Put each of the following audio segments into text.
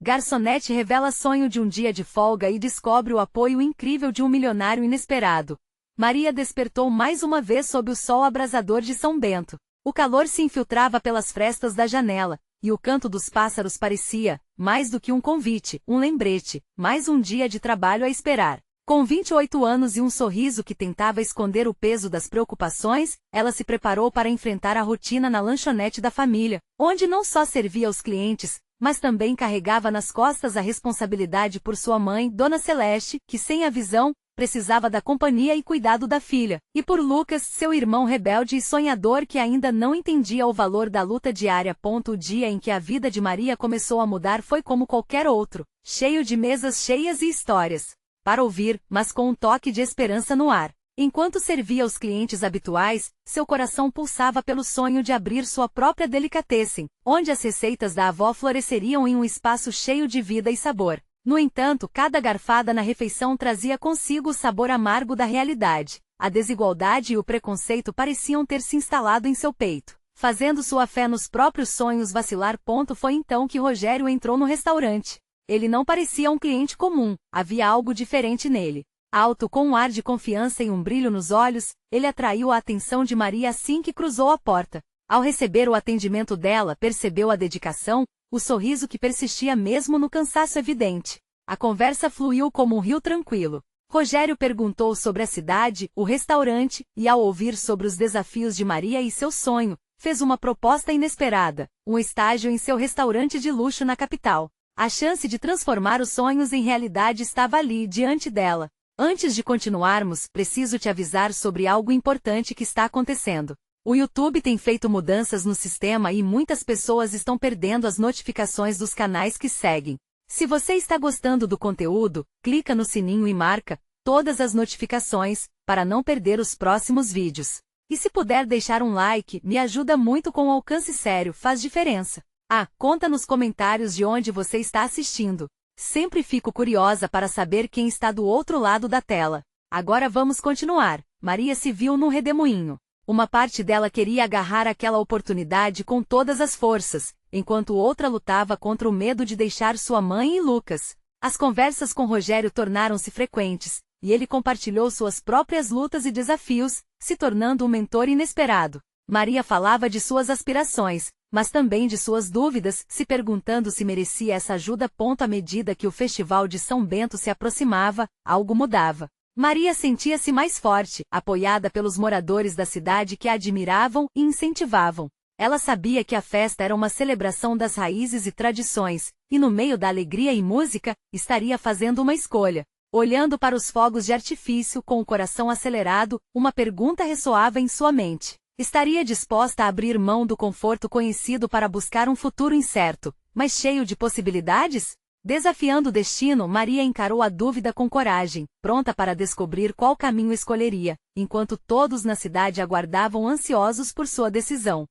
Garçonete revela sonho de um dia de folga e descobre o apoio incrível de um milionário inesperado. Maria despertou mais uma vez sob o sol abrasador de São Bento. O calor se infiltrava pelas frestas da janela, e o canto dos pássaros parecia, mais do que um convite, um lembrete, mais um dia de trabalho a esperar. Com 28 anos e um sorriso que tentava esconder o peso das preocupações, ela se preparou para enfrentar a rotina na lanchonete da família, onde não só servia aos clientes, mas também carregava nas costas a responsabilidade por sua mãe, Dona Celeste, que sem a visão, precisava da companhia e cuidado da filha, e por Lucas, seu irmão rebelde e sonhador que ainda não entendia o valor da luta diária. O dia em que a vida de Maria começou a mudar foi como qualquer outro, cheio de mesas cheias e histórias para ouvir, mas com um toque de esperança no ar. Enquanto servia aos clientes habituais, seu coração pulsava pelo sonho de abrir sua própria delicatessen, onde as receitas da avó floresceriam em um espaço cheio de vida e sabor. No entanto, cada garfada na refeição trazia consigo o sabor amargo da realidade. A desigualdade e o preconceito pareciam ter se instalado em seu peito, fazendo sua fé nos próprios sonhos vacilar. Foi então que Rogério entrou no restaurante. Ele não parecia um cliente comum, havia algo diferente nele. Alto, com um ar de confiança e um brilho nos olhos, ele atraiu a atenção de Maria assim que cruzou a porta. Ao receber o atendimento dela, percebeu a dedicação, o sorriso que persistia mesmo no cansaço evidente. A conversa fluiu como um rio tranquilo. Rogério perguntou sobre a cidade, o restaurante, e ao ouvir sobre os desafios de Maria e seu sonho, fez uma proposta inesperada, um estágio em seu restaurante de luxo na capital. A chance de transformar os sonhos em realidade estava ali, diante dela. Antes de continuarmos, preciso te avisar sobre algo importante que está acontecendo. O YouTube tem feito mudanças no sistema e muitas pessoas estão perdendo as notificações dos canais que seguem. Se você está gostando do conteúdo, clica no sininho e marca todas as notificações, para não perder os próximos vídeos. E se puder deixar um like, me ajuda muito com o alcance sério, faz diferença. Conta nos comentários de onde você está assistindo. Sempre fico curiosa para saber quem está do outro lado da tela. Agora vamos continuar. Maria se viu num redemoinho. Uma parte dela queria agarrar aquela oportunidade com todas as forças, enquanto outra lutava contra o medo de deixar sua mãe e Lucas. As conversas com Rogério tornaram-se frequentes, e ele compartilhou suas próprias lutas e desafios, se tornando um mentor inesperado. Maria falava de suas aspirações, mas também de suas dúvidas, se perguntando se merecia essa ajuda. À medida que o Festival de São Bento se aproximava, algo mudava. Maria sentia-se mais forte, apoiada pelos moradores da cidade que a admiravam e incentivavam. Ela sabia que a festa era uma celebração das raízes e tradições, e no meio da alegria e música, estaria fazendo uma escolha. Olhando para os fogos de artifício com o coração acelerado, uma pergunta ressoava em sua mente. Estaria disposta a abrir mão do conforto conhecido para buscar um futuro incerto, mas cheio de possibilidades? Desafiando o destino, Maria encarou a dúvida com coragem, pronta para descobrir qual caminho escolheria, enquanto todos na cidade aguardavam ansiosos por sua decisão.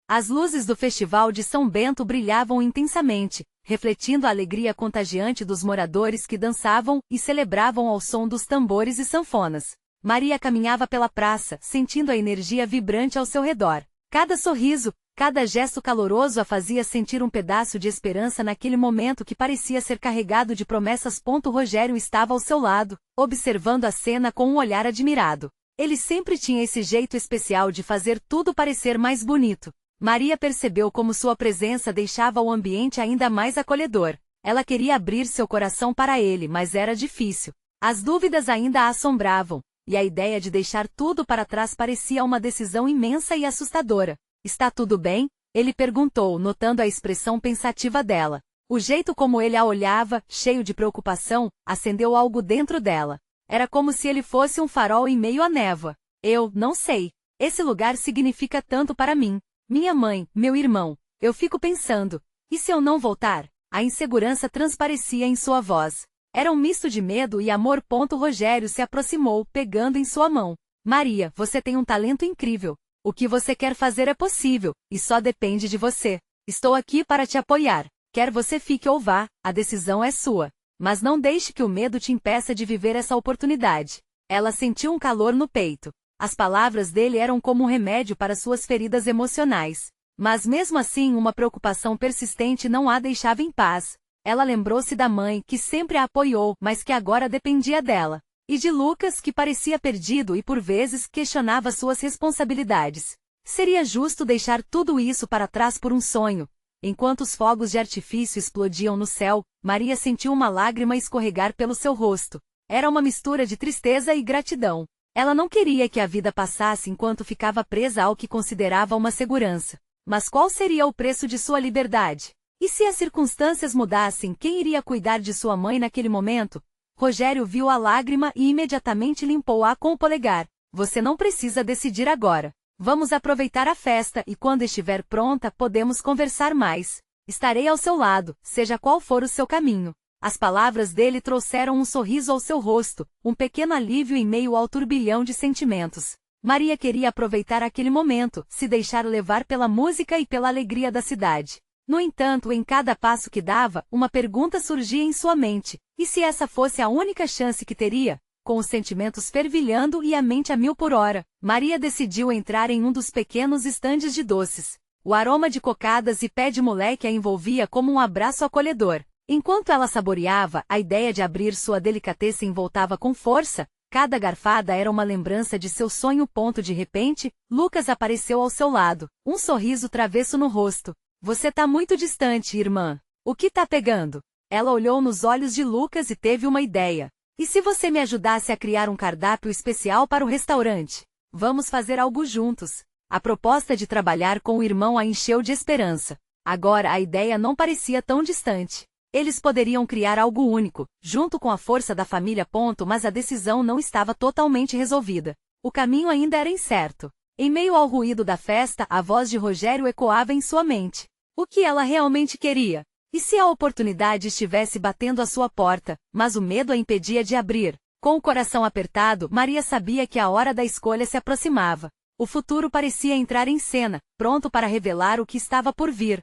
As luzes do Festival de São Bento brilhavam intensamente, refletindo a alegria contagiante dos moradores que dançavam e celebravam ao som dos tambores e sanfonas. Maria caminhava pela praça, sentindo a energia vibrante ao seu redor. Cada sorriso, cada gesto caloroso a fazia sentir um pedaço de esperança naquele momento que parecia ser carregado de promessas. Rogério estava ao seu lado, observando a cena com um olhar admirado. Ele sempre tinha esse jeito especial de fazer tudo parecer mais bonito. Maria percebeu como sua presença deixava o ambiente ainda mais acolhedor. Ela queria abrir seu coração para ele, mas era difícil. As dúvidas ainda a assombravam, e a ideia de deixar tudo para trás parecia uma decisão imensa e assustadora. Está tudo bem? Ele perguntou, notando a expressão pensativa dela. O jeito como ele a olhava, cheio de preocupação, acendeu algo dentro dela. Era como se ele fosse um farol em meio à névoa. Eu não sei. Esse lugar significa tanto para mim. Minha mãe, meu irmão. Eu fico pensando, e se eu não voltar? A insegurança transparecia em sua voz. Era um misto de medo e amor. Rogério se aproximou, pegando em sua mão. Maria, você tem um talento incrível. O que você quer fazer é possível, e só depende de você. Estou aqui para te apoiar. Quer você fique ou vá, a decisão é sua. Mas não deixe que o medo te impeça de viver essa oportunidade. Ela sentiu um calor no peito. As palavras dele eram como um remédio para suas feridas emocionais. Mas mesmo assim uma preocupação persistente não a deixava em paz. Ela lembrou-se da mãe, que sempre a apoiou, mas que agora dependia dela. E de Lucas, que parecia perdido e por vezes questionava suas responsabilidades. Seria justo deixar tudo isso para trás por um sonho. Enquanto os fogos de artifício explodiam no céu, Maria sentiu uma lágrima escorregar pelo seu rosto. Era uma mistura de tristeza e gratidão. Ela não queria que a vida passasse enquanto ficava presa ao que considerava uma segurança. Mas qual seria o preço de sua liberdade? E se as circunstâncias mudassem, quem iria cuidar de sua mãe naquele momento? Rogério viu a lágrima e imediatamente limpou-a com o polegar. Você não precisa decidir agora. Vamos aproveitar a festa e quando estiver pronta podemos conversar mais. Estarei ao seu lado, seja qual for o seu caminho. As palavras dele trouxeram um sorriso ao seu rosto, um pequeno alívio em meio ao turbilhão de sentimentos. Maria queria aproveitar aquele momento, se deixar levar pela música e pela alegria da cidade. No entanto, em cada passo que dava, uma pergunta surgia em sua mente. E se essa fosse a única chance que teria? Com os sentimentos fervilhando e a mente a 1000 por hora, Maria decidiu entrar em um dos pequenos estandes de doces. O aroma de cocadas e pé de moleque a envolvia como um abraço acolhedor. Enquanto ela saboreava, a ideia de abrir sua delicatessen voltava com força. Cada garfada era uma lembrança de seu sonho. De repente, Lucas apareceu ao seu lado, um sorriso travesso no rosto. Você tá muito distante, irmã. O que tá pegando? Ela olhou nos olhos de Lucas e teve uma ideia. E se você me ajudasse a criar um cardápio especial para o restaurante? Vamos fazer algo juntos. A proposta de trabalhar com o irmão a encheu de esperança. Agora a ideia não parecia tão distante. Eles poderiam criar algo único, junto com a força da família. Mas a decisão não estava totalmente resolvida. O caminho ainda era incerto. Em meio ao ruído da festa, a voz de Rogério ecoava em sua mente. O que ela realmente queria? E se a oportunidade estivesse batendo à sua porta, mas o medo a impedia de abrir? Com o coração apertado, Maria sabia que a hora da escolha se aproximava. O futuro parecia entrar em cena, pronto para revelar o que estava por vir.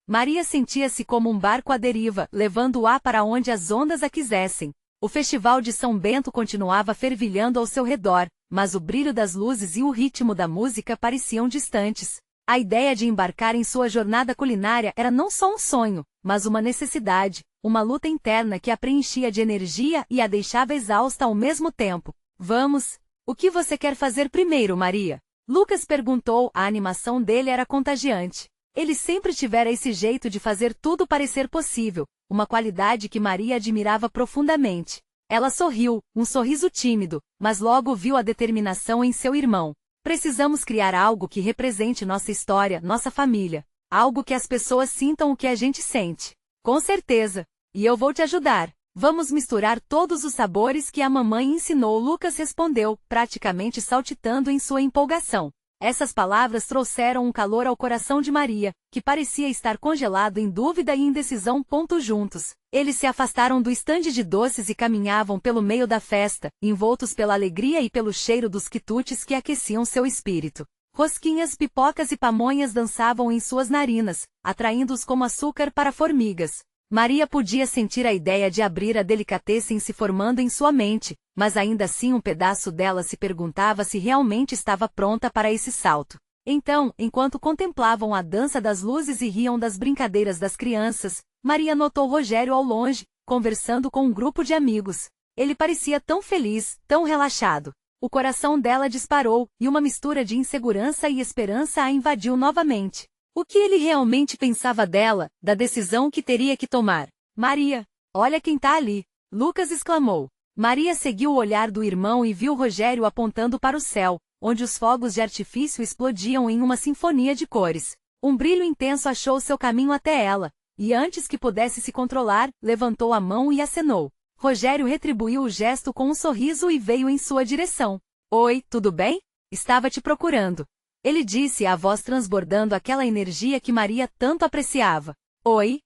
Maria sentia-se como um barco à deriva, levando-a para onde as ondas a quisessem. O festival de São Bento continuava fervilhando ao seu redor, mas o brilho das luzes e o ritmo da música pareciam distantes. A ideia de embarcar em sua jornada culinária era não só um sonho, mas uma necessidade, uma luta interna que a preenchia de energia e a deixava exausta ao mesmo tempo. Vamos! O que você quer fazer primeiro, Maria? Lucas perguntou. A animação dele era contagiante. Ele sempre tivera esse jeito de fazer tudo parecer possível, uma qualidade que Maria admirava profundamente. Ela sorriu, um sorriso tímido, mas logo viu a determinação em seu irmão. Precisamos criar algo que represente nossa história, nossa família. Algo que as pessoas sintam o que a gente sente. Com certeza. E eu vou te ajudar. Vamos misturar todos os sabores que a mamãe ensinou. Lucas respondeu, praticamente saltitando em sua empolgação. Essas palavras trouxeram um calor ao coração de Maria, que parecia estar congelado em dúvida e indecisão. Juntos, eles se afastaram do estande de doces e caminhavam pelo meio da festa, envoltos pela alegria e pelo cheiro dos quitutes que aqueciam seu espírito. Rosquinhas, pipocas e pamonhas dançavam em suas narinas, atraindo-os como açúcar para formigas. Maria podia sentir a ideia de abrir a delicatessen se formando em sua mente, mas ainda assim um pedaço dela se perguntava se realmente estava pronta para esse salto. Então, enquanto contemplavam a dança das luzes e riam das brincadeiras das crianças, Maria notou Rogério ao longe, conversando com um grupo de amigos. Ele parecia tão feliz, tão relaxado. O coração dela disparou, e uma mistura de insegurança e esperança a invadiu novamente. O que ele realmente pensava dela, da decisão que teria que tomar? Maria, olha quem tá ali! Lucas exclamou. Maria seguiu o olhar do irmão e viu Rogério apontando para o céu, onde os fogos de artifício explodiam em uma sinfonia de cores. Um brilho intenso achou seu caminho até ela, e antes que pudesse se controlar, levantou a mão e acenou. Rogério retribuiu o gesto com um sorriso e veio em sua direção. Oi, tudo bem? Estava te procurando. Ele disse, a voz transbordando aquela energia que Maria tanto apreciava. Oi?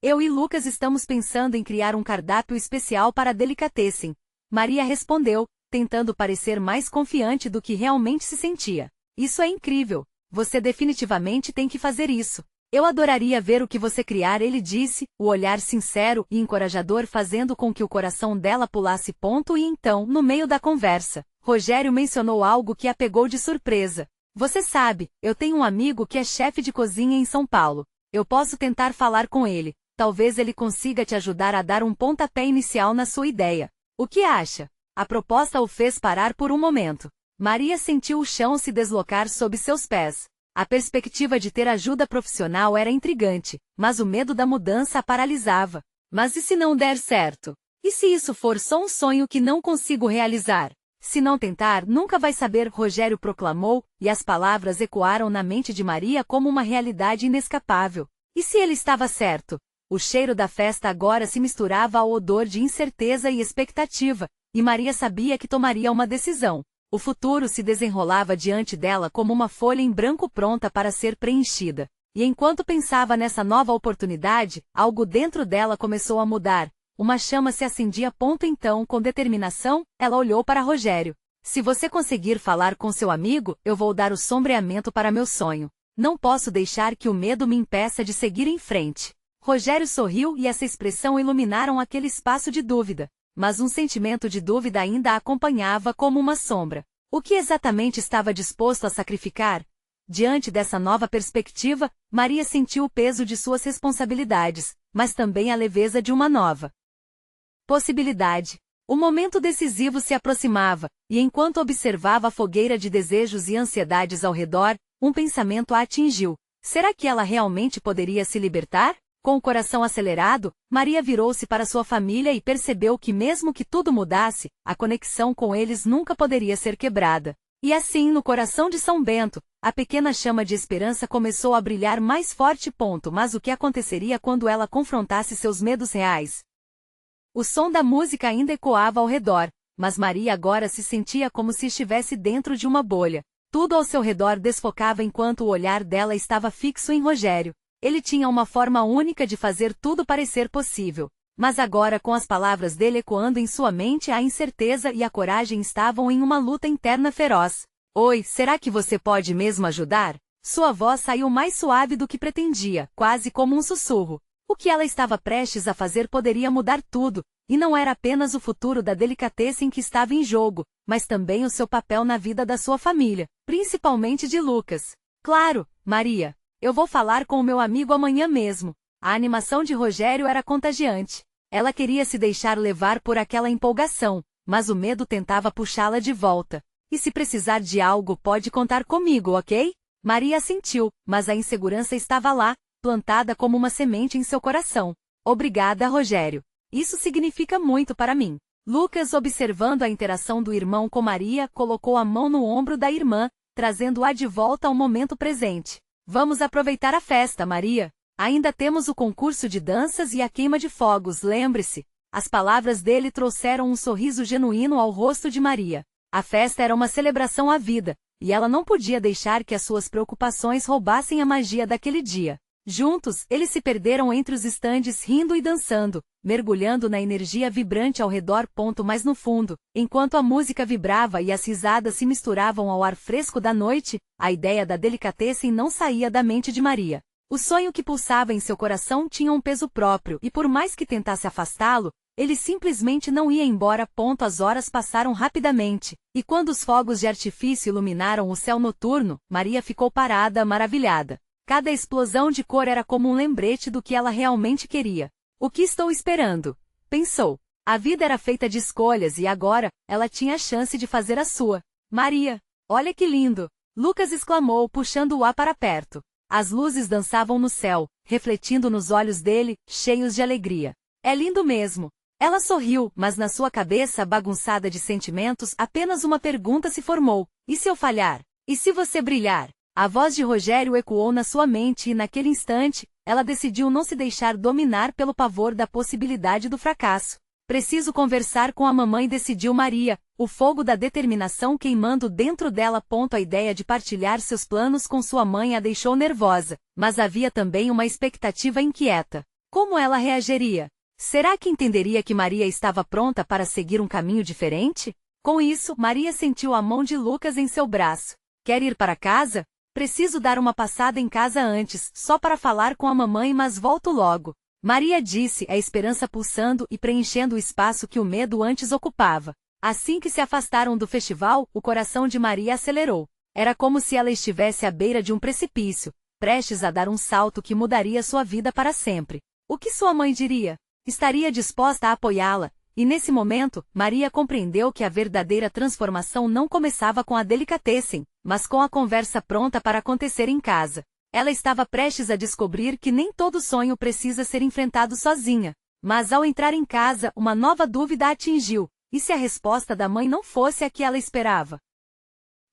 Eu e Lucas estamos pensando em criar um cardápio especial para a delicatessen. Maria respondeu, tentando parecer mais confiante do que realmente se sentia. Isso é incrível. Você definitivamente tem que fazer isso. Eu adoraria ver o que você criar, ele disse, o olhar sincero e encorajador fazendo com que o coração dela pulasse. E então, no meio da conversa, Rogério mencionou algo que a pegou de surpresa. Você sabe, eu tenho um amigo que é chefe de cozinha em São Paulo. Eu posso tentar falar com ele. Talvez ele consiga te ajudar a dar um pontapé inicial na sua ideia. O que acha? A proposta o fez parar por um momento. Maria sentiu o chão se deslocar sob seus pés. A perspectiva de ter ajuda profissional era intrigante, mas o medo da mudança a paralisava. Mas e se não der certo? E se isso for só um sonho que não consigo realizar? Se não tentar, nunca vai saber, Rogério proclamou, e as palavras ecoaram na mente de Maria como uma realidade inescapável. E se ele estava certo? O cheiro da festa agora se misturava ao odor de incerteza e expectativa, e Maria sabia que tomaria uma decisão. O futuro se desenrolava diante dela como uma folha em branco pronta para ser preenchida. E enquanto pensava nessa nova oportunidade, algo dentro dela começou a mudar. Uma chama se acendia. Então, com determinação, ela olhou para Rogério. Se você conseguir falar com seu amigo, eu vou dar o sombreamento para meu sonho. Não posso deixar que o medo me impeça de seguir em frente. Rogério sorriu e essa expressão iluminaram aquele espaço de dúvida. Mas um sentimento de dúvida ainda a acompanhava como uma sombra. O que exatamente estava disposto a sacrificar? Diante dessa nova perspectiva, Maria sentiu o peso de suas responsabilidades, mas também a leveza de uma nova possibilidade. O momento decisivo se aproximava, e enquanto observava a fogueira de desejos e ansiedades ao redor, um pensamento a atingiu. Será que ela realmente poderia se libertar? Com o coração acelerado, Maria virou-se para sua família e percebeu que mesmo que tudo mudasse, a conexão com eles nunca poderia ser quebrada. E assim, no coração de São Bento, a pequena chama de esperança começou a brilhar mais forte. Mas o que aconteceria quando ela confrontasse seus medos reais? O som da música ainda ecoava ao redor, mas Maria agora se sentia como se estivesse dentro de uma bolha. Tudo ao seu redor desfocava enquanto o olhar dela estava fixo em Rogério. Ele tinha uma forma única de fazer tudo parecer possível. Mas agora, com as palavras dele ecoando em sua mente, a incerteza e a coragem estavam em uma luta interna feroz. Oi, será que você pode mesmo ajudar? Sua voz saiu mais suave do que pretendia, quase como um sussurro. O que ela estava prestes a fazer poderia mudar tudo, e não era apenas o futuro da delicatessen que estava em jogo, mas também o seu papel na vida da sua família, principalmente de Lucas. Claro, Maria. Eu vou falar com o meu amigo amanhã mesmo. A animação de Rogério era contagiante. Ela queria se deixar levar por aquela empolgação, mas o medo tentava puxá-la de volta. E se precisar de algo, pode contar comigo, ok? Maria assentiu, mas a insegurança estava lá, plantada como uma semente em seu coração. Obrigada, Rogério. Isso significa muito para mim. Lucas, observando a interação do irmão com Maria, colocou a mão no ombro da irmã, trazendo-a de volta ao momento presente. Vamos aproveitar a festa, Maria. Ainda temos o concurso de danças e a queima de fogos, lembre-se. As palavras dele trouxeram um sorriso genuíno ao rosto de Maria. A festa era uma celebração à vida, e ela não podia deixar que as suas preocupações roubassem a magia daquele dia. Juntos, eles se perderam entre os estandes rindo e dançando, mergulhando na energia vibrante ao redor. Mas no fundo, enquanto a música vibrava e as risadas se misturavam ao ar fresco da noite, a ideia da delicatessen não saía da mente de Maria. O sonho que pulsava em seu coração tinha um peso próprio e por mais que tentasse afastá-lo, ele simplesmente não ia embora. As horas passaram rapidamente, e quando os fogos de artifício iluminaram o céu noturno, Maria ficou parada, maravilhada. Cada explosão de cor era como um lembrete do que ela realmente queria. O que estou esperando? Pensou. A vida era feita de escolhas e agora, ela tinha a chance de fazer a sua. Maria, olha que lindo! Lucas exclamou, puxando-a para perto. As luzes dançavam no céu, refletindo nos olhos dele, cheios de alegria. É lindo mesmo. Ela sorriu, mas na sua cabeça bagunçada de sentimentos, apenas uma pergunta se formou. E se eu falhar? E se você brilhar? A voz de Rogério ecoou na sua mente e naquele instante, ela decidiu não se deixar dominar pelo pavor da possibilidade do fracasso. Preciso conversar com a mamãe, decidiu Maria, o fogo da determinação queimando dentro dela. A ideia de partilhar seus planos com sua mãe a deixou nervosa, mas havia também uma expectativa inquieta. Como ela reagiria? Será que entenderia que Maria estava pronta para seguir um caminho diferente? Com isso, Maria sentiu a mão de Lucas em seu braço. Quer ir para casa? Preciso dar uma passada em casa antes, só para falar com a mamãe, mas volto logo. Maria disse, a esperança pulsando e preenchendo o espaço que o medo antes ocupava. Assim que se afastaram do festival, o coração de Maria acelerou. Era como se ela estivesse à beira de um precipício, prestes a dar um salto que mudaria sua vida para sempre. O que sua mãe diria? Estaria disposta a apoiá-la, e nesse momento, Maria compreendeu que a verdadeira transformação não começava com a delicatessen, mas com a conversa pronta para acontecer em casa. Ela estava prestes a descobrir que nem todo sonho precisa ser enfrentado sozinha. Mas ao entrar em casa, uma nova dúvida a atingiu. E se a resposta da mãe não fosse a que ela esperava?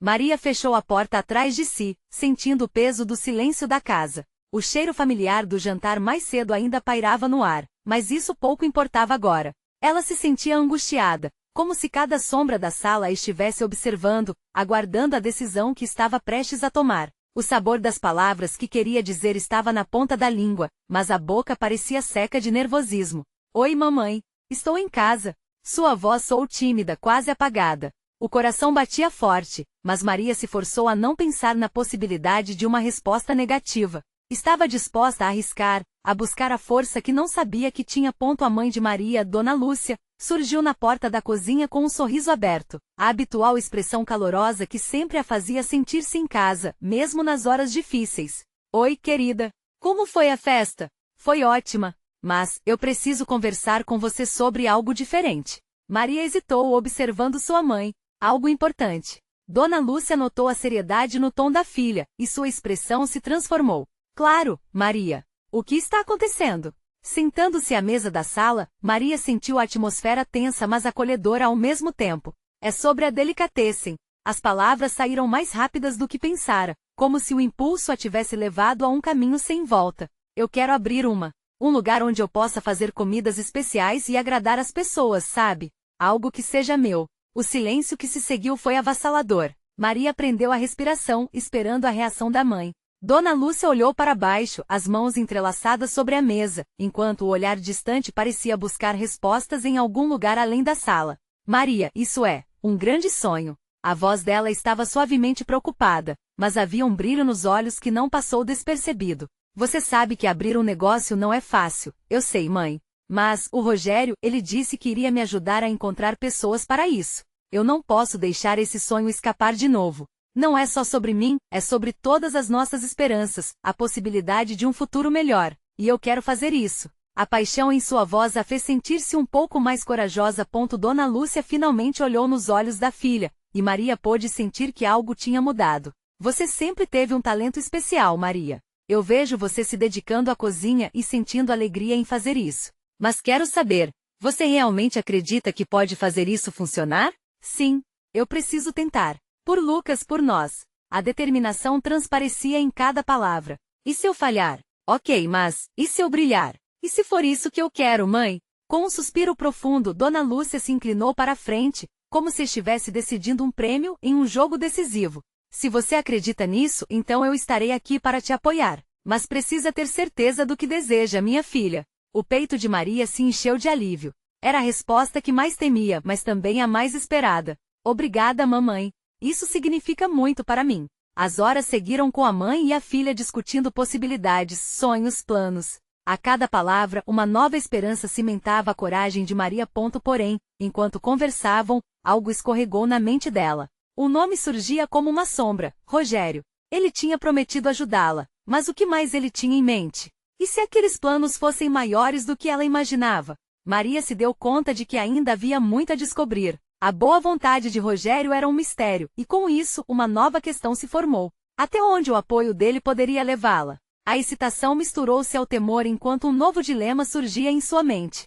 Maria fechou a porta atrás de si, sentindo o peso do silêncio da casa. O cheiro familiar do jantar mais cedo ainda pairava no ar, mas isso pouco importava agora. Ela se sentia angustiada, como se cada sombra da sala a estivesse observando, aguardando a decisão que estava prestes a tomar. O sabor das palavras que queria dizer estava na ponta da língua, mas a boca parecia seca de nervosismo. Oi, mamãe. Estou em casa. Sua voz soou tímida, quase apagada. O coração batia forte, mas Maria se forçou a não pensar na possibilidade de uma resposta negativa. Estava disposta a arriscar, a buscar a força que não sabia que tinha. A mãe de Maria, Dona Lúcia, surgiu na porta da cozinha com um sorriso aberto, a habitual expressão calorosa que sempre a fazia sentir-se em casa, mesmo nas horas difíceis. Oi, querida. Como foi a festa? Foi ótima, mas eu preciso conversar com você sobre algo diferente. Maria hesitou, observando sua mãe. Algo importante. Dona Lúcia notou a seriedade no tom da filha, e sua expressão se transformou. Claro, Maria. O que está acontecendo? Sentando-se à mesa da sala, Maria sentiu a atmosfera tensa mas acolhedora ao mesmo tempo. É sobre a delicatessen. As palavras saíram mais rápidas do que pensara, como se o impulso a tivesse levado a um caminho sem volta. Eu quero abrir um lugar onde eu possa fazer comidas especiais e agradar as pessoas, sabe? Algo que seja meu. O silêncio que se seguiu foi avassalador. Maria prendeu a respiração, esperando a reação da mãe. Dona Lúcia olhou para baixo, as mãos entrelaçadas sobre a mesa, enquanto o olhar distante parecia buscar respostas em algum lugar além da sala. Maria, isso é um grande sonho. A voz dela estava suavemente preocupada, mas havia um brilho nos olhos que não passou despercebido. Você sabe que abrir um negócio não é fácil. Eu sei, mãe. Mas, o Rogério, ele disse que iria me ajudar a encontrar pessoas para isso. Eu não posso deixar esse sonho escapar de novo. Não é só sobre mim, é sobre todas as nossas esperanças, a possibilidade de um futuro melhor. E eu quero fazer isso. A paixão em sua voz a fez sentir-se um pouco mais corajosa. Dona Lúcia finalmente olhou nos olhos da filha, e Maria pôde sentir que algo tinha mudado. Você sempre teve um talento especial, Maria. Eu vejo você se dedicando à cozinha e sentindo alegria em fazer isso. Mas quero saber, você realmente acredita que pode fazer isso funcionar? Sim, eu preciso tentar. Por Lucas, por nós. A determinação transparecia em cada palavra. E se eu falhar? Ok, mas, e se eu brilhar? E se for isso que eu quero, mãe? Com um suspiro profundo, Dona Lúcia se inclinou para a frente, como se estivesse decidindo um prêmio em um jogo decisivo. Se você acredita nisso, então eu estarei aqui para te apoiar. Mas precisa ter certeza do que deseja, minha filha. O peito de Maria se encheu de alívio. Era a resposta que mais temia, mas também a mais esperada. Obrigada, mamãe. Isso significa muito para mim. As horas seguiram com a mãe e a filha discutindo possibilidades, sonhos, planos. A cada palavra, uma nova esperança cimentava a coragem de Maria. Porém, enquanto conversavam, algo escorregou na mente dela. O nome surgia como uma sombra, Rogério. Ele tinha prometido ajudá-la, mas o que mais ele tinha em mente? E se aqueles planos fossem maiores do que ela imaginava? Maria se deu conta de que ainda havia muito a descobrir. A boa vontade de Rogério era um mistério, e com isso, uma nova questão se formou. Até onde o apoio dele poderia levá-la? A excitação misturou-se ao temor enquanto um novo dilema surgia em sua mente.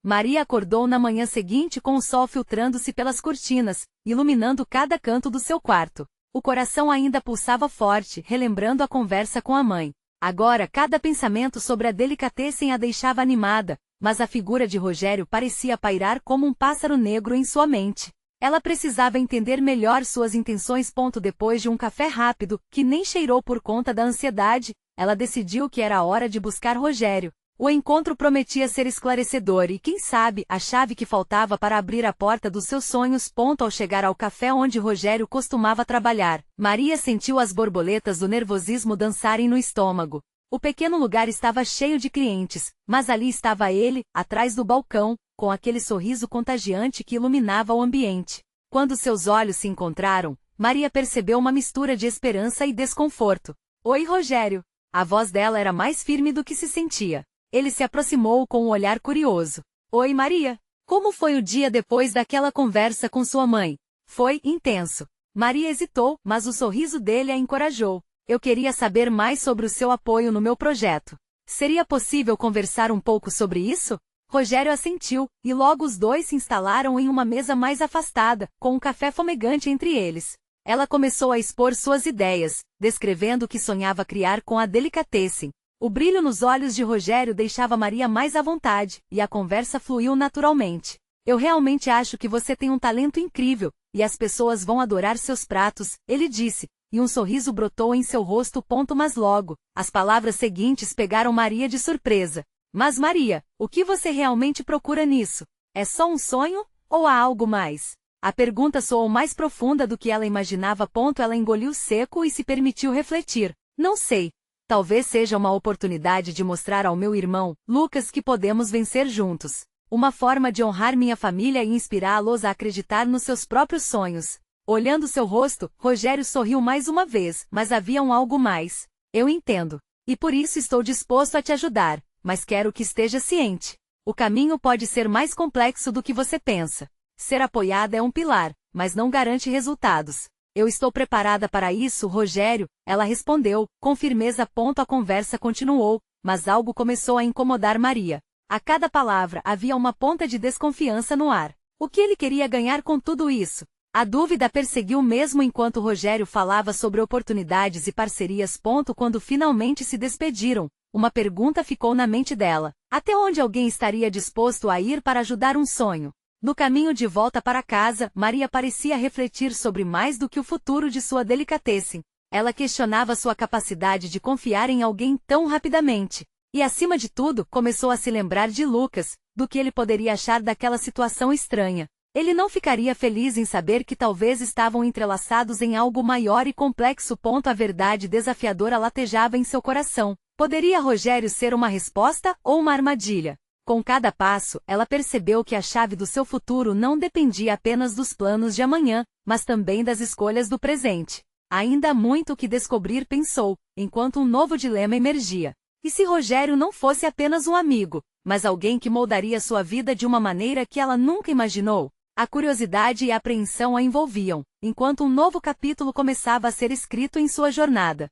Maria acordou na manhã seguinte com o sol filtrando-se pelas cortinas, iluminando cada canto do seu quarto. O coração ainda pulsava forte, relembrando a conversa com a mãe. Agora cada pensamento sobre a delicatessen a deixava animada, mas a figura de Rogério parecia pairar como um pássaro negro em sua mente. Ela precisava entender melhor suas intenções. Depois de um café rápido, que nem cheirou por conta da ansiedade, ela decidiu que era hora de buscar Rogério. O encontro prometia ser esclarecedor e, quem sabe, a chave que faltava para abrir a porta dos seus sonhos. Ao chegar ao café onde Rogério costumava trabalhar, Maria sentiu as borboletas do nervosismo dançarem no estômago. O pequeno lugar estava cheio de clientes, mas ali estava ele, atrás do balcão, com aquele sorriso contagiante que iluminava o ambiente. Quando seus olhos se encontraram, Maria percebeu uma mistura de esperança e desconforto. Oi, Rogério. A voz dela era mais firme do que se sentia. Ele se aproximou com um olhar curioso. Oi, Maria. Como foi o dia depois daquela conversa com sua mãe? Foi intenso. Maria hesitou, mas o sorriso dele a encorajou. Eu queria saber mais sobre o seu apoio no meu projeto. Seria possível conversar um pouco sobre isso? Rogério assentiu, e logo os dois se instalaram em uma mesa mais afastada, com um café fumegante entre eles. Ela começou a expor suas ideias, descrevendo o que sonhava criar com a Delicatessen. O brilho nos olhos de Rogério deixava Maria mais à vontade, e a conversa fluiu naturalmente. Eu realmente acho que você tem um talento incrível, e as pessoas vão adorar seus pratos, ele disse, e um sorriso brotou em seu rosto. Mas logo, as palavras seguintes pegaram Maria de surpresa. Mas Maria, o que você realmente procura nisso? É só um sonho, ou há algo mais? A pergunta soou mais profunda do que ela imaginava. Ela engoliu seco e se permitiu refletir. Não sei. Talvez seja uma oportunidade de mostrar ao meu irmão, Lucas, que podemos vencer juntos. Uma forma de honrar minha família e inspirá-los a acreditar nos seus próprios sonhos. Olhando seu rosto, Rogério sorriu mais uma vez, mas havia algo mais. Eu entendo. E por isso estou disposto a te ajudar, mas quero que esteja ciente. O caminho pode ser mais complexo do que você pensa. Ser apoiada é um pilar, mas não garante resultados. Eu estou preparada para isso, Rogério, ela respondeu, com firmeza. A conversa continuou, mas algo começou a incomodar Maria. A cada palavra havia uma ponta de desconfiança no ar. O que ele queria ganhar com tudo isso? A dúvida perseguiu mesmo enquanto Rogério falava sobre oportunidades e parcerias. Quando finalmente se despediram, uma pergunta ficou na mente dela. Até onde alguém estaria disposto a ir para ajudar um sonho? No caminho de volta para casa, Maria parecia refletir sobre mais do que o futuro de sua Delicatessen. Ela questionava sua capacidade de confiar em alguém tão rapidamente. E acima de tudo, começou a se lembrar de Lucas, do que ele poderia achar daquela situação estranha. Ele não ficaria feliz em saber que talvez estavam entrelaçados em algo maior e complexo. A verdade desafiadora latejava em seu coração. Poderia Rogério ser uma resposta ou uma armadilha? Com cada passo, ela percebeu que a chave do seu futuro não dependia apenas dos planos de amanhã, mas também das escolhas do presente. Ainda há muito o que descobrir, pensou, enquanto um novo dilema emergia. E se Rogério não fosse apenas um amigo, mas alguém que moldaria sua vida de uma maneira que ela nunca imaginou? A curiosidade e a apreensão a envolviam, enquanto um novo capítulo começava a ser escrito em sua jornada.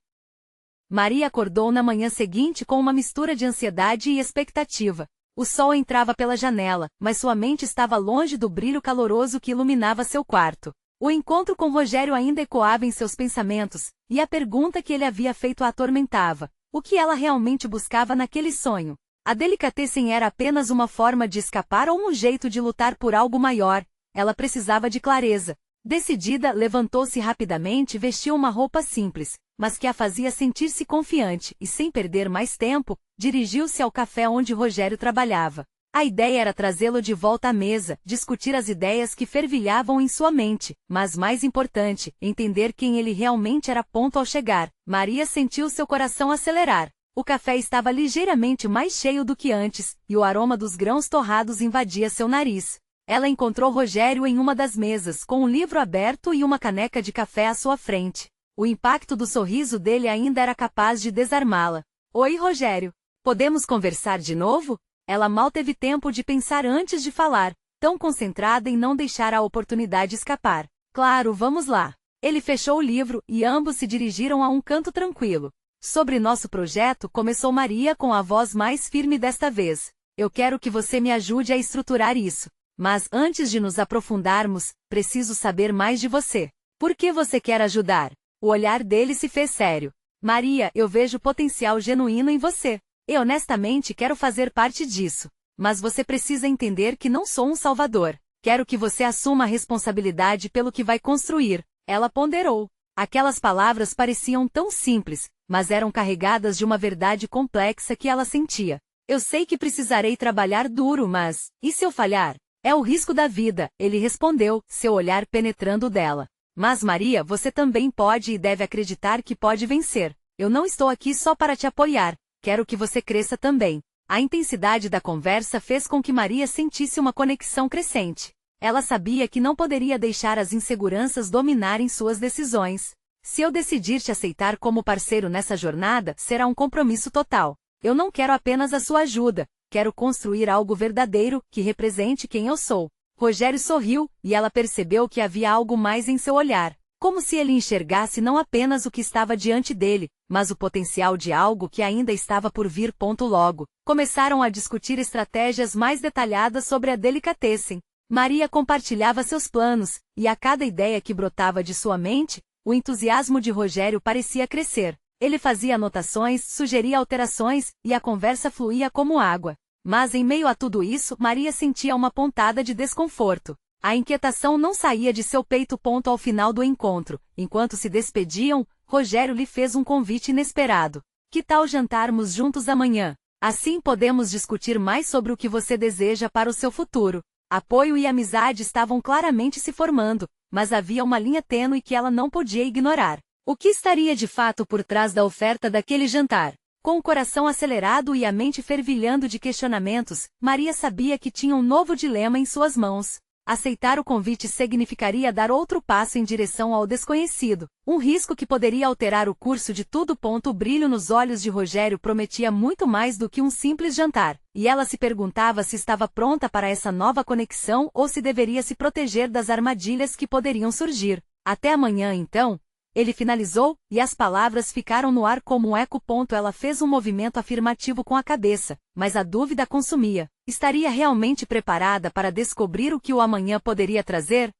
Maria acordou na manhã seguinte com uma mistura de ansiedade e expectativa. O sol entrava pela janela, mas sua mente estava longe do brilho caloroso que iluminava seu quarto. O encontro com Rogério ainda ecoava em seus pensamentos, e a pergunta que ele havia feito a atormentava. O que ela realmente buscava naquele sonho? A Delicatessen era apenas uma forma de escapar ou um jeito de lutar por algo maior? Ela precisava de clareza. Decidida, levantou-se rapidamente e vestiu uma roupa simples, mas que a fazia sentir-se confiante, e sem perder mais tempo, dirigiu-se ao café onde Rogério trabalhava. A ideia era trazê-lo de volta à mesa, discutir as ideias que fervilhavam em sua mente, mas mais importante, entender quem ele realmente era. Ao chegar, Maria sentiu seu coração acelerar. O café estava ligeiramente mais cheio do que antes, e o aroma dos grãos torrados invadia seu nariz. Ela encontrou Rogério em uma das mesas, com um livro aberto e uma caneca de café à sua frente. O impacto do sorriso dele ainda era capaz de desarmá-la. Oi, Rogério. Podemos conversar de novo? Ela mal teve tempo de pensar antes de falar, tão concentrada em não deixar a oportunidade escapar. Claro, vamos lá. Ele fechou o livro, e ambos se dirigiram a um canto tranquilo. Sobre nosso projeto, começou Maria com a voz mais firme desta vez. Eu quero que você me ajude a estruturar isso. Mas, antes de nos aprofundarmos, preciso saber mais de você. Por que você quer ajudar? O olhar dele se fez sério. Maria, eu vejo potencial genuíno em você. E honestamente quero fazer parte disso. Mas você precisa entender que não sou um salvador. Quero que você assuma a responsabilidade pelo que vai construir. Ela ponderou. Aquelas palavras pareciam tão simples, mas eram carregadas de uma verdade complexa que ela sentia. Eu sei que precisarei trabalhar duro, mas... e se eu falhar? É o risco da vida, ele respondeu, seu olhar penetrando o dela. Mas Maria, você também pode e deve acreditar que pode vencer. Eu não estou aqui só para te apoiar. Quero que você cresça também. A intensidade da conversa fez com que Maria sentisse uma conexão crescente. Ela sabia que não poderia deixar as inseguranças dominarem suas decisões. Se eu decidir te aceitar como parceiro nessa jornada, será um compromisso total. Eu não quero apenas a sua ajuda, quero construir algo verdadeiro, que represente quem eu sou. Rogério sorriu, e ela percebeu que havia algo mais em seu olhar, como se ele enxergasse não apenas o que estava diante dele, mas o potencial de algo que ainda estava por vir. Logo, começaram a discutir estratégias mais detalhadas sobre a delicatessen. Maria compartilhava seus planos, e a cada ideia que brotava de sua mente, o entusiasmo de Rogério parecia crescer. Ele fazia anotações, sugeria alterações, e a conversa fluía como água. Mas em meio a tudo isso, Maria sentia uma pontada de desconforto. A inquietação não saía de seu peito. Ao final do encontro, enquanto se despediam, Rogério lhe fez um convite inesperado. Que tal jantarmos juntos amanhã? Assim podemos discutir mais sobre o que você deseja para o seu futuro. Apoio e amizade estavam claramente se formando, mas havia uma linha tênue que ela não podia ignorar. O que estaria de fato por trás da oferta daquele jantar? Com o coração acelerado e a mente fervilhando de questionamentos, Maria sabia que tinha um novo dilema em suas mãos. Aceitar o convite significaria dar outro passo em direção ao desconhecido, um risco que poderia alterar o curso de tudo. O brilho nos olhos de Rogério prometia muito mais do que um simples jantar, e ela se perguntava se estava pronta para essa nova conexão ou se deveria se proteger das armadilhas que poderiam surgir. Até amanhã então, ele finalizou, e as palavras ficaram no ar como um eco. Ela fez um movimento afirmativo com a cabeça, mas a dúvida consumia. Estaria realmente preparada para descobrir o que o amanhã poderia trazer?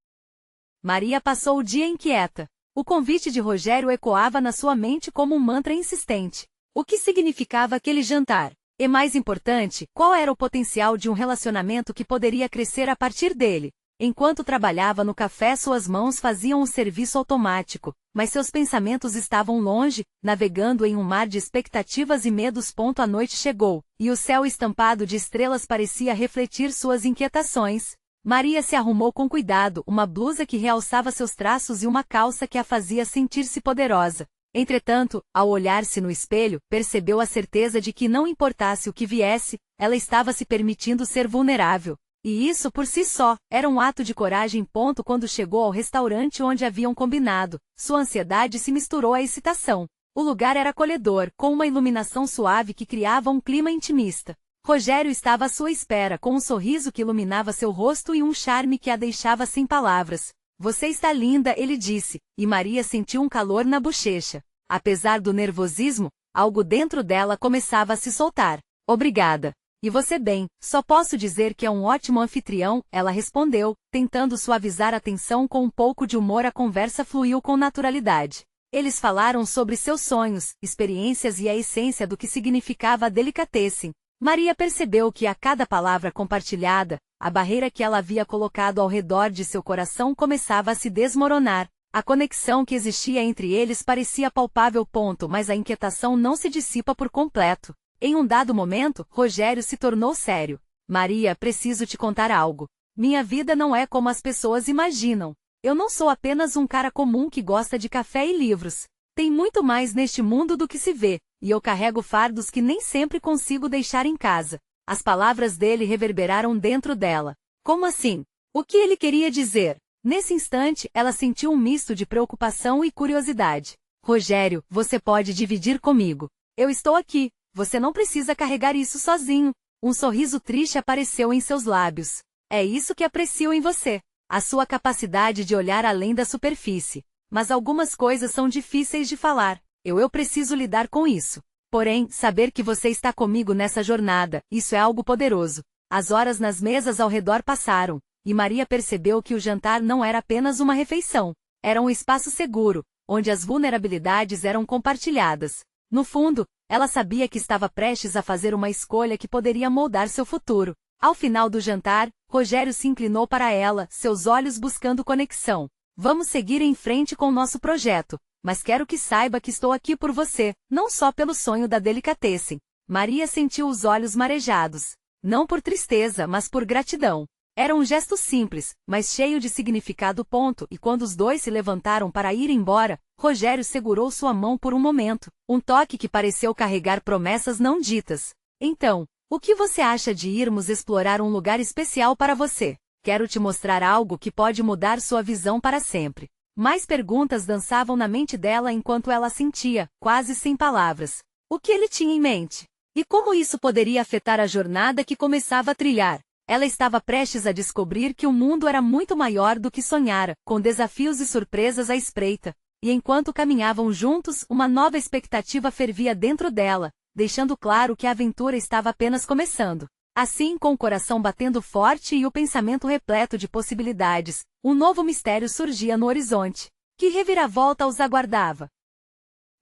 Maria passou o dia inquieta. O convite de Rogério ecoava na sua mente como um mantra insistente. O que significava aquele jantar? E mais importante, qual era o potencial de um relacionamento que poderia crescer a partir dele? Enquanto trabalhava no café, suas mãos faziam o serviço automático, mas seus pensamentos estavam longe, navegando em um mar de expectativas e medos. A noite chegou, e o céu estampado de estrelas parecia refletir suas inquietações. Maria se arrumou com cuidado, uma blusa que realçava seus traços e uma calça que a fazia sentir-se poderosa. Entretanto, ao olhar-se no espelho, percebeu a certeza de que não importasse o que viesse, ela estava se permitindo ser vulnerável. E isso por si só, era um ato de coragem. Quando chegou ao restaurante onde haviam combinado, sua ansiedade se misturou à excitação. O lugar era acolhedor, com uma iluminação suave que criava um clima intimista. Rogério estava à sua espera, com um sorriso que iluminava seu rosto e um charme que a deixava sem palavras. Você está linda, ele disse, e Maria sentiu um calor na bochecha. Apesar do nervosismo, algo dentro dela começava a se soltar. Obrigada. E você bem, só posso dizer que é um ótimo anfitrião, ela respondeu, tentando suavizar a tensão com um pouco de humor. A conversa fluiu com naturalidade. Eles falaram sobre seus sonhos, experiências e a essência do que significava a delicatessen. Maria percebeu que a cada palavra compartilhada, a barreira que ela havia colocado ao redor de seu coração começava a se desmoronar. A conexão que existia entre eles parecia palpável. Mas a inquietação não se dissipa por completo. Em um dado momento, Rogério se tornou sério. Maria, preciso te contar algo. Minha vida não é como as pessoas imaginam. Eu não sou apenas um cara comum que gosta de café e livros. Tem muito mais neste mundo do que se vê, e eu carrego fardos que nem sempre consigo deixar em casa. As palavras dele reverberaram dentro dela. Como assim? O que ele queria dizer? Nesse instante, ela sentiu um misto de preocupação e curiosidade. Rogério, você pode dividir comigo. Eu estou aqui. Você não precisa carregar isso sozinho. Um sorriso triste apareceu em seus lábios. É isso que aprecio em você. A sua capacidade de olhar além da superfície. Mas algumas coisas são difíceis de falar. Eu preciso lidar com isso. Porém, saber que você está comigo nessa jornada, isso é algo poderoso. As horas nas mesas ao redor passaram, e Maria percebeu que o jantar não era apenas uma refeição. Era um espaço seguro, onde as vulnerabilidades eram compartilhadas. No fundo, ela sabia que estava prestes a fazer uma escolha que poderia moldar seu futuro. Ao final do jantar, Rogério se inclinou para ela, seus olhos buscando conexão. Vamos seguir em frente com nosso projeto, mas quero que saiba que estou aqui por você, não só pelo sonho da delicatessen. Maria sentiu os olhos marejados. Não por tristeza, mas por gratidão. Era um gesto simples, mas cheio de significado. E quando os dois se levantaram para ir embora, Rogério segurou sua mão por um momento, um toque que pareceu carregar promessas não ditas. Então, o que você acha de irmos explorar um lugar especial para você? Quero te mostrar algo que pode mudar sua visão para sempre. Mais perguntas dançavam na mente dela enquanto ela sentia, quase sem palavras. O que ele tinha em mente? E como isso poderia afetar a jornada que começava a trilhar? Ela estava prestes a descobrir que o mundo era muito maior do que sonhara, com desafios e surpresas à espreita. E enquanto caminhavam juntos, uma nova expectativa fervia dentro dela, deixando claro que a aventura estava apenas começando. Assim, com o coração batendo forte e o pensamento repleto de possibilidades, um novo mistério surgia no horizonte. Que reviravolta os aguardava?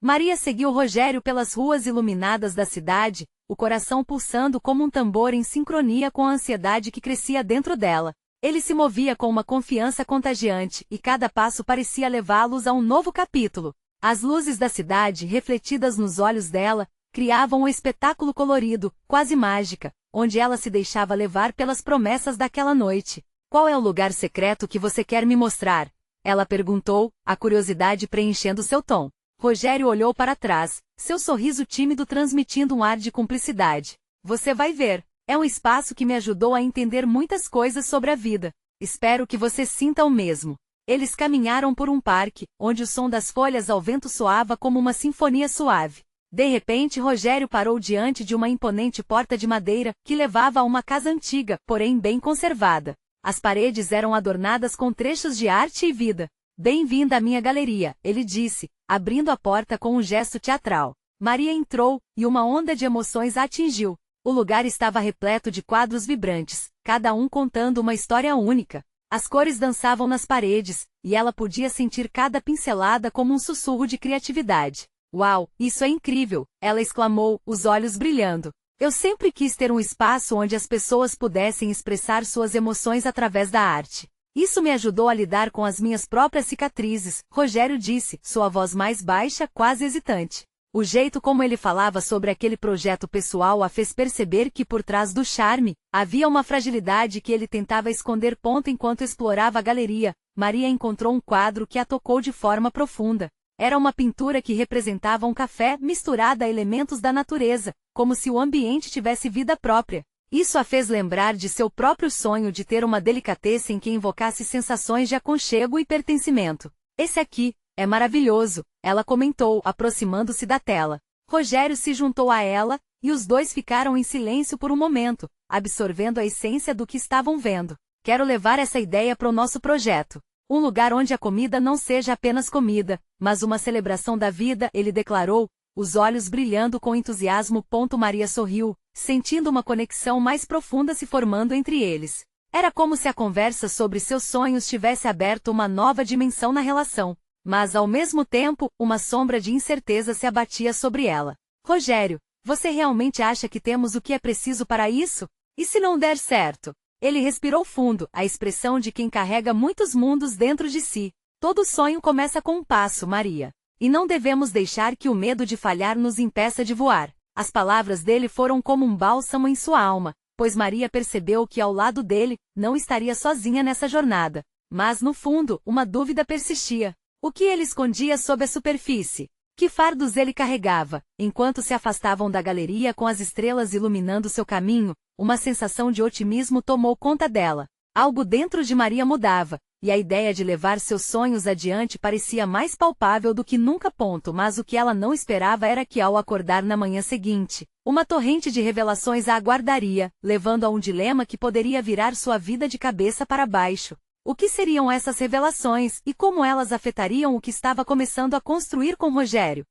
Maria seguiu Rogério pelas ruas iluminadas da cidade, o coração pulsando como um tambor em sincronia com a ansiedade que crescia dentro dela. Ele se movia com uma confiança contagiante, e cada passo parecia levá-los a um novo capítulo. As luzes da cidade, refletidas nos olhos dela, criavam um espetáculo colorido, quase mágica, onde ela se deixava levar pelas promessas daquela noite. Qual é o lugar secreto que você quer me mostrar? Ela perguntou, a curiosidade preenchendo seu tom. Rogério olhou para trás, seu sorriso tímido transmitindo um ar de cumplicidade. Você vai ver. É um espaço que me ajudou a entender muitas coisas sobre a vida. Espero que você sinta o mesmo. Eles caminharam por um parque, onde o som das folhas ao vento soava como uma sinfonia suave. De repente, Rogério parou diante de uma imponente porta de madeira, que levava a uma casa antiga, porém bem conservada. As paredes eram adornadas com trechos de arte e vida. Bem-vinda à minha galeria, ele disse, abrindo a porta com um gesto teatral. Maria entrou, e uma onda de emoções a atingiu. O lugar estava repleto de quadros vibrantes, cada um contando uma história única. As cores dançavam nas paredes, e ela podia sentir cada pincelada como um sussurro de criatividade. Uau, isso é incrível! Ela exclamou, os olhos brilhando. Eu sempre quis ter um espaço onde as pessoas pudessem expressar suas emoções através da arte. Isso me ajudou a lidar com as minhas próprias cicatrizes, Rogério disse, sua voz mais baixa, quase hesitante. O jeito como ele falava sobre aquele projeto pessoal a fez perceber que por trás do charme, havia uma fragilidade que ele tentava esconder. Enquanto explorava a galeria, Maria encontrou um quadro que a tocou de forma profunda. Era uma pintura que representava um café misturada a elementos da natureza, como se o ambiente tivesse vida própria. Isso a fez lembrar de seu próprio sonho de ter uma delicatessen que invocasse sensações de aconchego e pertencimento. Esse aqui é maravilhoso, ela comentou, aproximando-se da tela. Rogério se juntou a ela, e os dois ficaram em silêncio por um momento, absorvendo a essência do que estavam vendo. Quero levar essa ideia para o nosso projeto. Um lugar onde a comida não seja apenas comida, mas uma celebração da vida, ele declarou, os olhos brilhando com entusiasmo. Maria sorriu, sentindo uma conexão mais profunda se formando entre eles. Era como se a conversa sobre seus sonhos tivesse aberto uma nova dimensão na relação. Mas ao mesmo tempo, uma sombra de incerteza se abatia sobre ela. Rogério, você realmente acha que temos o que é preciso para isso? E se não der certo? Ele respirou fundo, a expressão de quem carrega muitos mundos dentro de si. Todo sonho começa com um passo, Maria. E não devemos deixar que o medo de falhar nos impeça de voar. As palavras dele foram como um bálsamo em sua alma, pois Maria percebeu que ao lado dele, não estaria sozinha nessa jornada. Mas no fundo, uma dúvida persistia. O que ele escondia sob a superfície? Que fardos ele carregava? Enquanto se afastavam da galeria com as estrelas iluminando seu caminho, uma sensação de otimismo tomou conta dela. Algo dentro de Maria mudava, e a ideia de levar seus sonhos adiante parecia mais palpável do que nunca. Mas o que ela não esperava era que ao acordar na manhã seguinte, uma torrente de revelações a aguardaria, levando a um dilema que poderia virar sua vida de cabeça para baixo. O que seriam essas revelações, e como elas afetariam o que estava começando a construir com Rogério?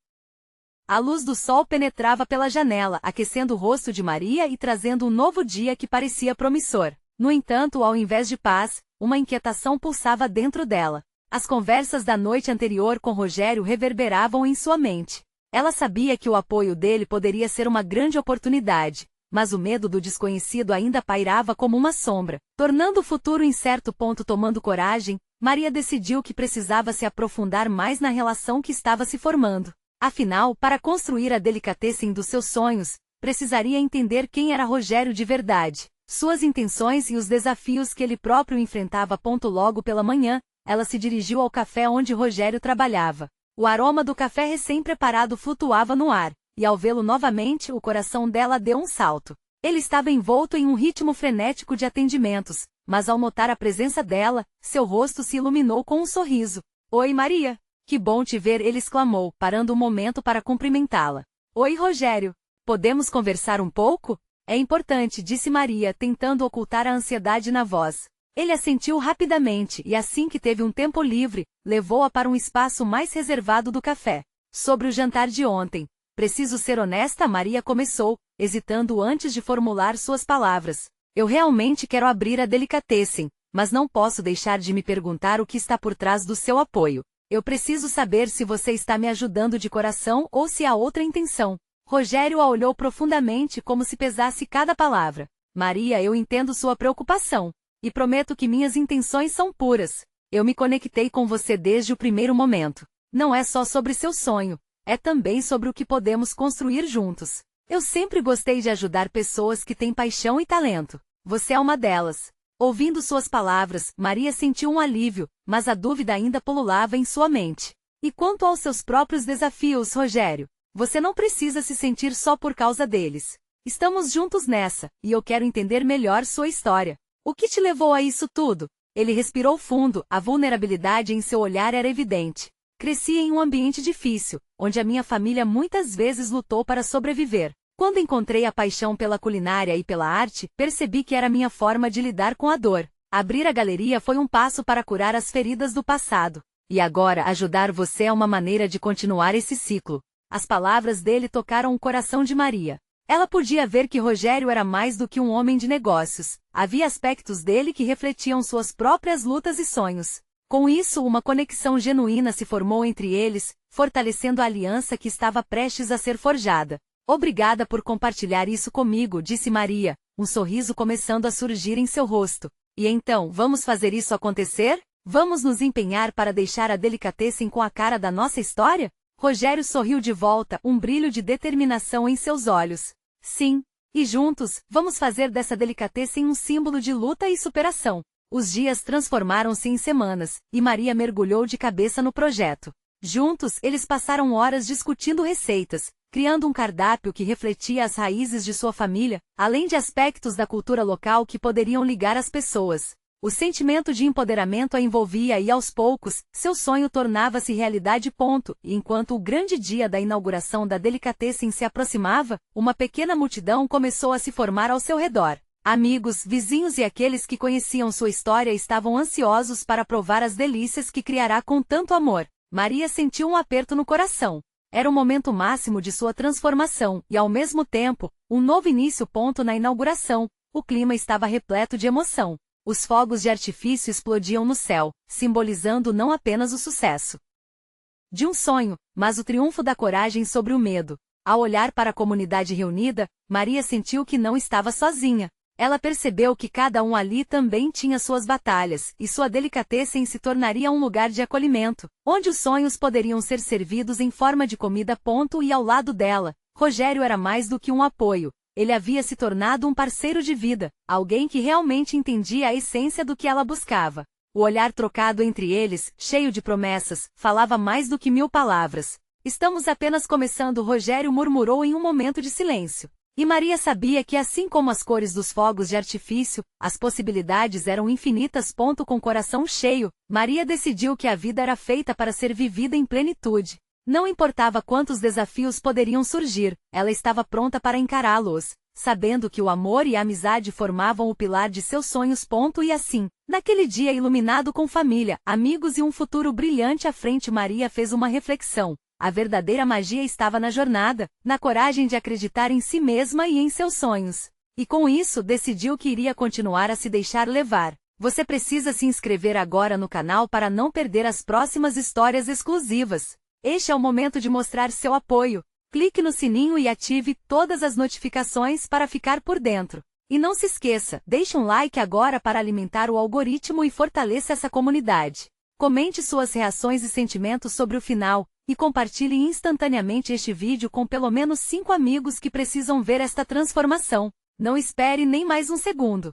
A luz do sol penetrava pela janela, aquecendo o rosto de Maria e trazendo um novo dia que parecia promissor. No entanto, ao invés de paz, uma inquietação pulsava dentro dela. As conversas da noite anterior com Rogério reverberavam em sua mente. Ela sabia que o apoio dele poderia ser uma grande oportunidade, mas o medo do desconhecido ainda pairava como uma sombra, tornando o futuro incerto. Tomando coragem, Maria decidiu que precisava se aprofundar mais na relação que estava se formando. Afinal, para construir a delicatessen dos seus sonhos, precisaria entender quem era Rogério de verdade, suas intenções e os desafios que ele próprio enfrentava. Logo pela manhã, ela se dirigiu ao café onde Rogério trabalhava. O aroma do café recém-preparado flutuava no ar, e ao vê-lo novamente, o coração dela deu um salto. Ele estava envolto em um ritmo frenético de atendimentos, mas ao notar a presença dela, seu rosto se iluminou com um sorriso. Oi, Maria! Que bom te ver, ele exclamou, parando um momento para cumprimentá-la. Oi, Rogério! Podemos conversar um pouco? É importante, disse Maria, tentando ocultar a ansiedade na voz. Ele assentiu rapidamente e assim que teve um tempo livre, levou-a para um espaço mais reservado do café. Sobre o jantar de ontem. Preciso ser honesta, Maria começou, hesitando antes de formular suas palavras. Eu realmente quero abrir a delicatessen, mas não posso deixar de me perguntar o que está por trás do seu apoio. Eu preciso saber se você está me ajudando de coração ou se há outra intenção. Rogério a olhou profundamente como se pesasse cada palavra. Maria, eu entendo sua preocupação. E prometo que minhas intenções são puras. Eu me conectei com você desde o primeiro momento. Não é só sobre seu sonho, é também sobre o que podemos construir juntos. Eu sempre gostei de ajudar pessoas que têm paixão e talento. Você é uma delas. Ouvindo suas palavras, Maria sentiu um alívio, mas a dúvida ainda pululava em sua mente. E quanto aos seus próprios desafios, Rogério? Você não precisa se sentir só por causa deles. Estamos juntos nessa, e eu quero entender melhor sua história. O que te levou a isso tudo? Ele respirou fundo, a vulnerabilidade em seu olhar era evidente. Cresci em um ambiente difícil, onde a minha família muitas vezes lutou para sobreviver. Quando encontrei a paixão pela culinária e pela arte, percebi que era minha forma de lidar com a dor. Abrir a galeria foi um passo para curar as feridas do passado. E agora, ajudar você é uma maneira de continuar esse ciclo. As palavras dele tocaram o coração de Maria. Ela podia ver que Rogério era mais do que um homem de negócios. Havia aspectos dele que refletiam suas próprias lutas e sonhos. Com isso, uma conexão genuína se formou entre eles, fortalecendo a aliança que estava prestes a ser forjada. Obrigada por compartilhar isso comigo, disse Maria, um sorriso começando a surgir em seu rosto. E então, vamos fazer isso acontecer? Vamos nos empenhar para deixar a delicatessen com a cara da nossa história? Rogério sorriu de volta, um brilho de determinação em seus olhos. Sim. E juntos, vamos fazer dessa delicatessen um símbolo de luta e superação. Os dias transformaram-se em semanas, e Maria mergulhou de cabeça no projeto. Juntos, eles passaram horas discutindo receitas, criando um cardápio que refletia as raízes de sua família, além de aspectos da cultura local que poderiam ligar as pessoas. O sentimento de empoderamento a envolvia e, aos poucos, seu sonho tornava-se realidade. E enquanto o grande dia da inauguração da delicatessen se aproximava, uma pequena multidão começou a se formar ao seu redor. Amigos, vizinhos e aqueles que conheciam sua história estavam ansiosos para provar as delícias que criará com tanto amor. Maria sentiu um aperto no coração. Era o momento máximo de sua transformação e, ao mesmo tempo, um novo início. Na inauguração, o clima estava repleto de emoção. Os fogos de artifício explodiam no céu, simbolizando não apenas o sucesso de um sonho, mas o triunfo da coragem sobre o medo. Ao olhar para a comunidade reunida, Maria sentiu que não estava sozinha. Ela percebeu que cada um ali também tinha suas batalhas, e sua delicatessen se tornaria um lugar de acolhimento, onde os sonhos poderiam ser servidos em forma de comida. E ao lado dela, Rogério era mais do que um apoio. Ele havia se tornado um parceiro de vida, alguém que realmente entendia a essência do que ela buscava. O olhar trocado entre eles, cheio de promessas, falava mais do que 1000 palavras. Estamos apenas começando, Rogério murmurou em um momento de silêncio. E Maria sabia que, assim como as cores dos fogos de artifício, as possibilidades eram infinitas. Com o coração cheio, Maria decidiu que a vida era feita para ser vivida em plenitude. Não importava quantos desafios poderiam surgir, ela estava pronta para encará-los, sabendo que o amor e a amizade formavam o pilar de seus sonhos. E assim, naquele dia iluminado com família, amigos e um futuro brilhante à frente, Maria fez uma reflexão. A verdadeira magia estava na jornada, na coragem de acreditar em si mesma e em seus sonhos. E com isso, decidiu que iria continuar a se deixar levar. Você precisa se inscrever agora no canal para não perder as próximas histórias exclusivas. Este é o momento de mostrar seu apoio. Clique no sininho e ative todas as notificações para ficar por dentro. E não se esqueça, deixe um like agora para alimentar o algoritmo e fortaleça essa comunidade. Comente suas reações e sentimentos sobre o final, e compartilhe instantaneamente este vídeo com pelo menos 5 amigos que precisam ver esta transformação. Não espere nem mais um segundo.